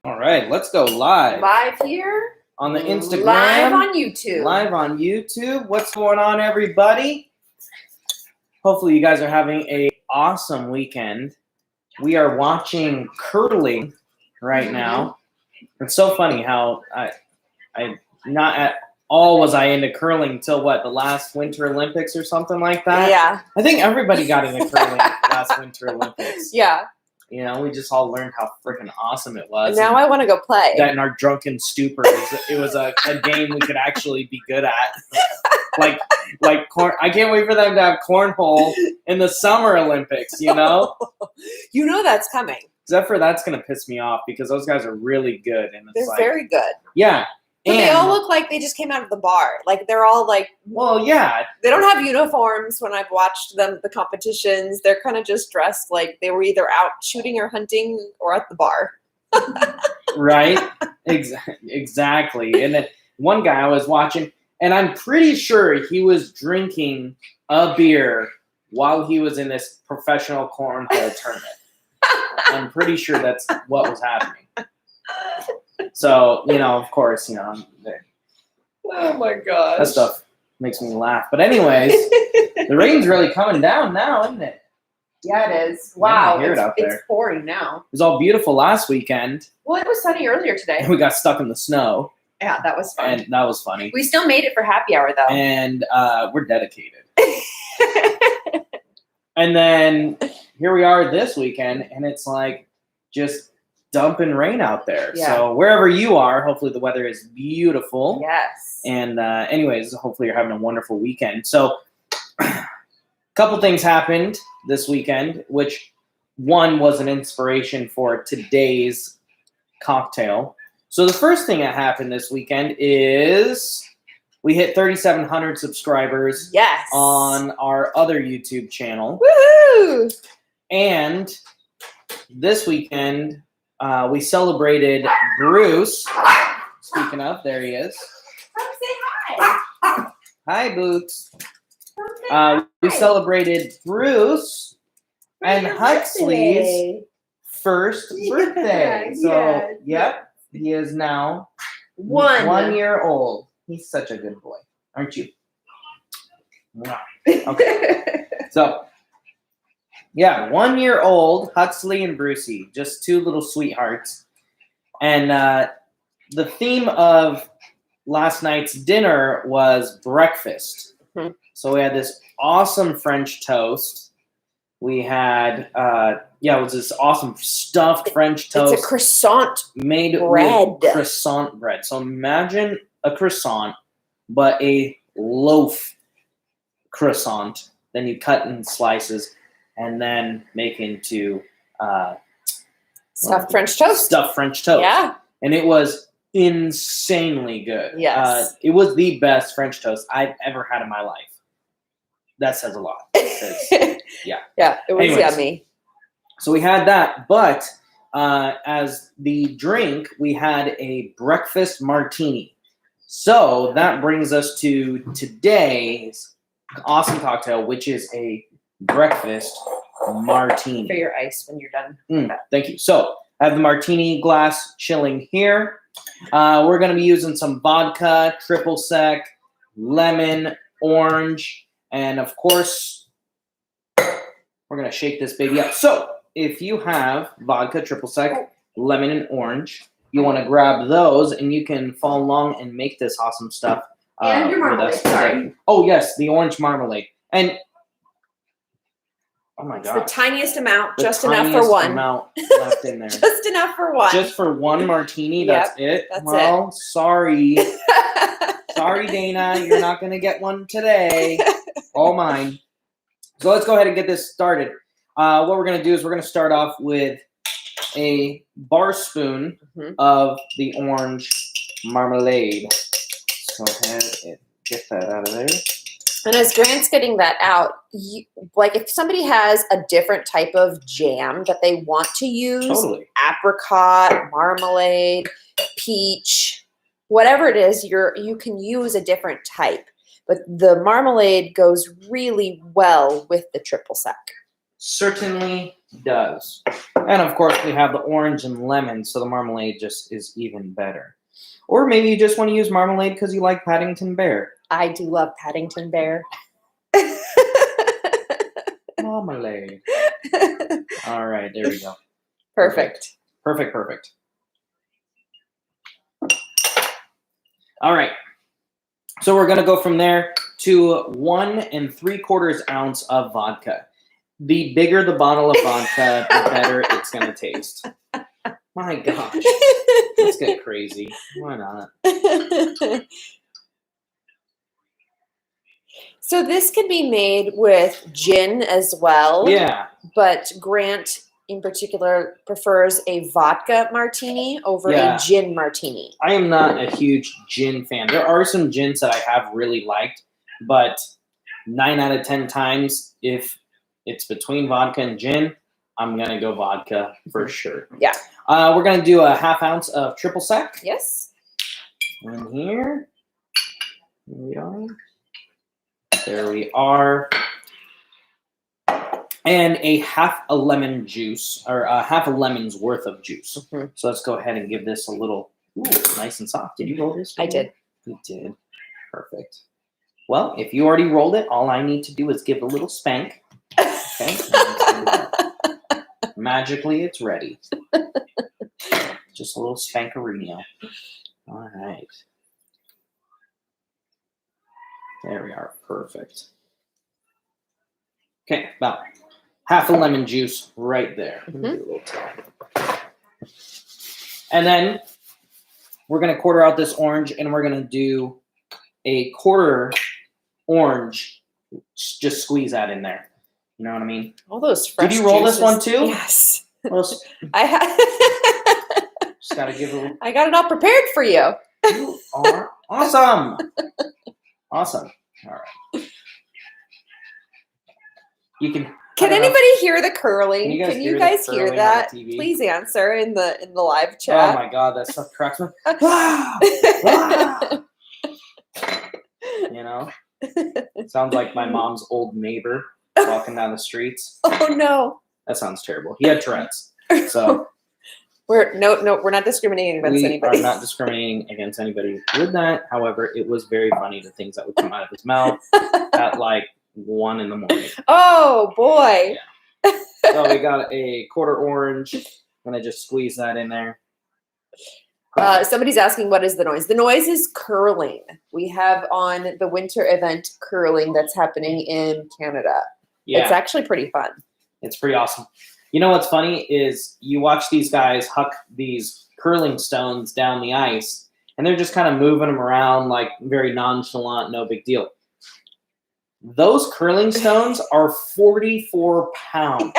All right, let's go live. Live here. On the Instagram. Live on YouTube. Live on YouTube. What's going on, everybody? Hopefully you guys are having an awesome weekend. We are watching curling right now. It's so funny how I not at all was I into curling until the last Winter Olympics or something like that. Yeah. I think everybody got into curling last Winter Olympics. Yeah. You know, we just all learned how freaking awesome it was. Now I want to go play. That in our drunken stupor, it was a game we could actually be good at. like corn. I can't wait for them to have cornhole in the Summer Olympics. You know, you know that's coming. Except for that's gonna piss me off because those guys are really good and it's they're very good. Yeah. But they all look like they just came out of the bar. Like they're all like, well, yeah. They don't have uniforms when I've watched them, the competitions. They're kind of just dressed like they were either out shooting or hunting or at the bar. Right? Exactly. And then one guy I was watching, and I'm pretty sure he was drinking a beer while he was in this professional cornhole tournament. I'm pretty sure that's what was happening. So, of course, Oh my gosh. That stuff makes me laugh. But anyways, the rain's really coming down now, isn't it? Yeah, it is. Wow. I hear it out there. It's pouring now. It was all beautiful last weekend. Well, it was sunny earlier today. And we got stuck in the snow. Yeah, that was fun. And that was funny. We still made it for happy hour, though. And we're dedicated. And then here we are this weekend, and it's like just dumping rain out there. Yeah. So wherever you are, hopefully the weather is beautiful. Yes. And anyways, hopefully you're having a wonderful weekend. So a couple things happened this weekend, which one was an inspiration for today's cocktail. So the first thing that happened this weekend is we hit 3,700 subscribers. Yes. On our other YouTube channel. Woohoo! And this weekend, we celebrated Bruce. Speaking of, there he is. Come say hi. Hi, Boots. Come say hi. We celebrated Bruce and Huxley's first birthday. So, yep, he is now 1 year old. He's such a good boy, aren't you? Okay. So, yeah, 1 year old, Huxley and Brucey, just two little sweethearts. And the theme of last night's dinner was breakfast. Mm-hmm. So we had this awesome French toast. We had, it was this awesome stuffed French toast. It's a croissant made bread. With croissant bread. So imagine a croissant, but a loaf croissant. Then you cut in slices and then make into stuffed French toast. Stuffed French toast. Yeah. And it was insanely good. Yes. It was the best French toast I've ever had in my life. That says a lot. Yeah. Yeah, it was yummy. So we had that, but as the drink, we had a breakfast martini. So that brings us to today's awesome cocktail, which is a breakfast martini. For your ice when you're done. Thank you. So I have the martini glass chilling here. We're going to be using some vodka, triple sec, lemon, orange, and of course, we're going to shake this baby up. So if you have vodka, triple sec, lemon, and orange, you want to grab those and you can follow along and make this awesome stuff. And your marmalade, sorry. Oh, yes, the orange marmalade. And, oh my God. It's the tiniest amount, just enough for one. Amount left in there. Just enough for one. Just for one martini, that's it? That's it. Sorry. Sorry, Dana, you're not going to get one today. All mine. So let's go ahead and get this started. What we're going to do is we're going to start off with a bar spoon of the orange marmalade. Let's go ahead and get that out of there. And as Grant's getting that out, if somebody has a different type of jam that they want to use, apricot, marmalade, peach, whatever it is, you can use a different type. But the marmalade goes really well with the triple sec. certainly does. And of course, we have the orange and lemon, so the marmalade just is even better. Or maybe you just want to use marmalade because you like Paddington Bear. I do love Paddington Bear. Marmalade. All right, there we go. Perfect. Perfect. All right. So we're going to go from there to 1 3/4 ounce of vodka. The bigger the bottle of vodka, the better it's going to taste. My gosh. Let's get crazy. Why not? So this can be made with gin as well. Yeah. But Grant, in particular, prefers a vodka martini over a gin martini. I am not a huge gin fan. There are some gins that I have really liked, but 9 out of 10 times, if it's between vodka and gin, I'm going to go vodka for sure. Yeah. We're going to do a 1/2 ounce of triple sec. Yes. In here. Here we are. There we are. And a 1/2 a lemon juice, or a 1/2 a lemon's worth of juice. Mm-hmm. So let's go ahead and give this a little, nice and soft. Did you roll this? I did. You did. Perfect. Well, if you already rolled it, all I need to do is give a little spank. Okay. Magically, it's ready. Just a little spankerino. All right. There we are. Perfect. Okay, about 1/2 a lemon juice right there. And then we're going to quarter out this orange, and we're going to do a 1/4 orange. Just squeeze that in there. You know what I mean? All those fresh Did you roll juices. this one too? Yes. Well, just got to give a little. I got it all prepared for you. You are awesome. Awesome. All right. You can. Can anybody hear the curling? Can you guys hear that? Please answer in the live chat. Oh my god, that stuff cracks me. Wow. Wow. You know? Sounds like my mom's old neighbor walking down the streets. Oh no. That sounds terrible. He had Tourette's. So we're not discriminating against anybody. We are not discriminating against anybody with that. However, it was very funny, the things that would come out of his mouth at like 1 in the morning. Oh boy. Yeah. So we got a 1/4 orange. I'm gonna just squeeze that in there. Somebody's asking, what is the noise? The noise is curling. We have on the winter event curling that's happening in Canada. Yeah. It's actually pretty fun. It's pretty awesome. You know what's funny is you watch these guys huck these curling stones down the ice, and they're just kind of moving them around like very nonchalant, no big deal. Those curling stones are 44 pounds.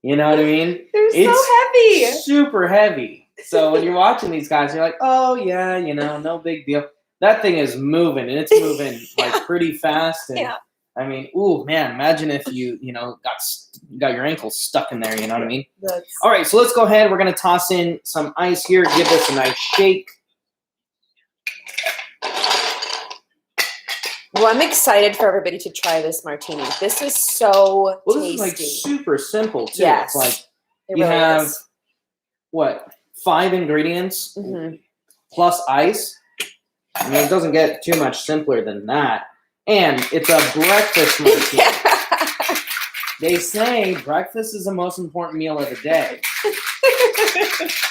You know what I mean? They're so heavy. Super heavy. So when you're watching these guys, you're like, oh, yeah, you know, no big deal. That thing is moving, and it's moving like pretty fast. And, yeah. I mean, ooh, man, imagine if you got your ankles stuck in there, you know what I mean? All right, so let's go ahead. We're going to toss in some ice here. Give this a nice shake. Well, I'm excited for everybody to try this martini. This is so tasty. This is like super simple, too. Yes, it's like you really have, is. What, 5 ingredients plus ice? I mean, it doesn't get too much simpler than that. And it's a breakfast martini. They say breakfast is the most important meal of the day.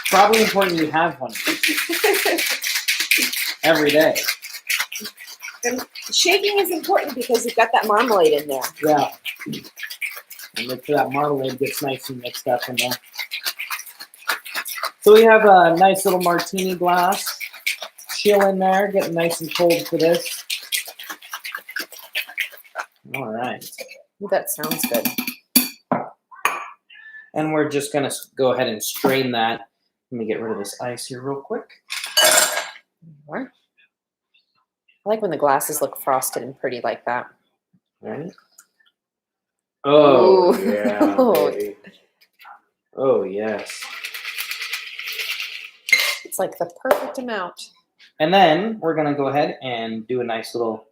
Probably important you have one every day. And shaking is important because you've got that marmalade in there. Yeah. And make sure that marmalade gets nice and mixed up in there. So we have a nice little martini glass. Chill in there, getting nice and cold for this. All right. Ooh, that sounds good. And we're just going to go ahead and strain that. Let me get rid of this ice here real quick. I like when the glasses look frosted and pretty like that. All right. Oh, ooh. Yeah. Baby. Oh, yes. It's like the perfect amount. And then we're going to go ahead and do a nice little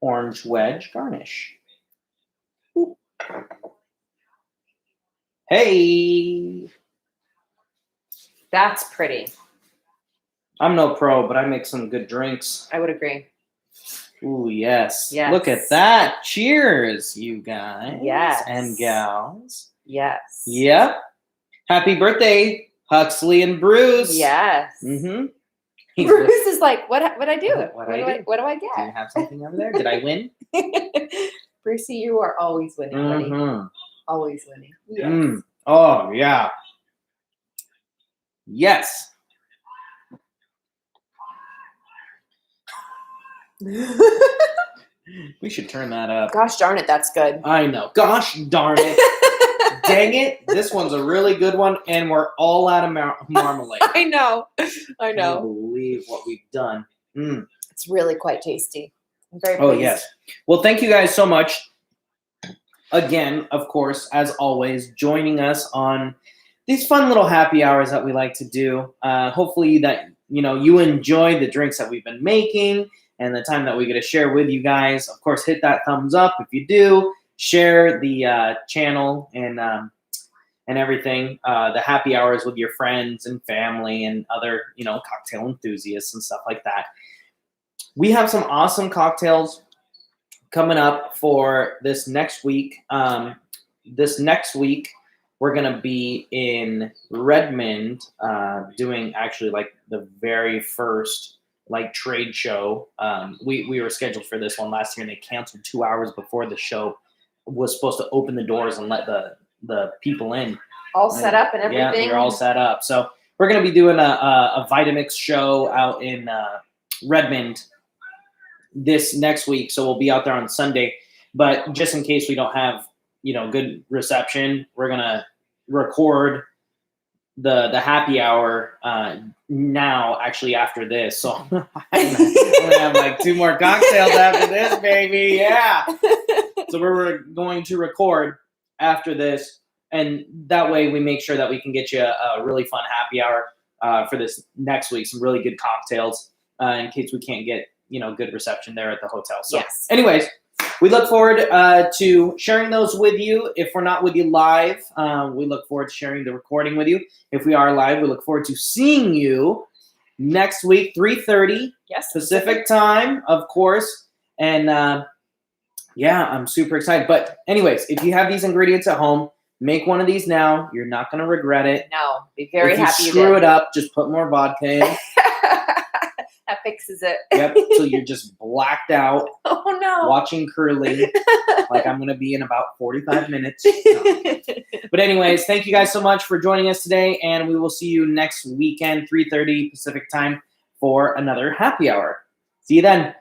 orange wedge garnish. Hey. That's pretty. I'm no pro, but I make some good drinks. I would agree. Ooh, yes. Yes. Look at that. Cheers, you guys. Yes. And gals. Yes. Yep. Happy birthday, Huxley and Bruce. Yes. Mm-hmm. Bruce is like, what I do? What do I get? Do you have something over there? Did I win? Brucey, you are always winning, buddy. Mm-hmm. Always winning. Yes. Mm. Oh, yeah. Yes. We should turn that up. Gosh darn it, that's good. I know. Gosh darn it. Dang it. This one's a really good one, and we're all out of marmalade. I know. I can't believe what we've done. Mm. It's really quite tasty. I'm very pleased. Oh, yes. Well, thank you guys so much. Again, of course, as always, joining us on these fun little happy hours that we like to do. Hopefully that, you enjoy the drinks that we've been making and the time that we get to share with you guys. Of course, hit that thumbs up if you do. Share the channel and everything, the happy hours with your friends and family and other, cocktail enthusiasts and stuff like that. We have some awesome cocktails coming up for this next week. This next week, we're going to be in Redmond doing actually like the very first like trade show. We were scheduled for this one last year and they canceled 2 hours before the show was supposed to open the doors and let the people in. All set up and everything? Yeah, we're all set up. So we're going to be doing a Vitamix show out in Redmond this next week. So we'll be out there on Sunday. But just in case we don't have, good reception, we're going to record the happy hour now, actually, after this. So I'm going to have like 2 more cocktails after this, baby. Yeah. So we're going to record after this. And that way we make sure that we can get you a really fun happy hour for this next week. Some really good cocktails in case we can't get, good reception there at the hotel. So anyways, we look forward to sharing those with you. If we're not with you live, we look forward to sharing the recording with you. If we are live, we look forward to seeing you next week, 3:30 Pacific time, of course. And I'm super excited. But anyways, if you have these ingredients at home, make one of these now. You're not going to regret it. No, be very happy you did. If you screw it up, just put more vodka in. That fixes it. Yep, so you're just blacked out. Oh, no. Watching Curly like I'm going to be in about 45 minutes. No. But anyways, thank you guys so much for joining us today, and we will see you next weekend, 3:30 Pacific time, for another happy hour. See you then.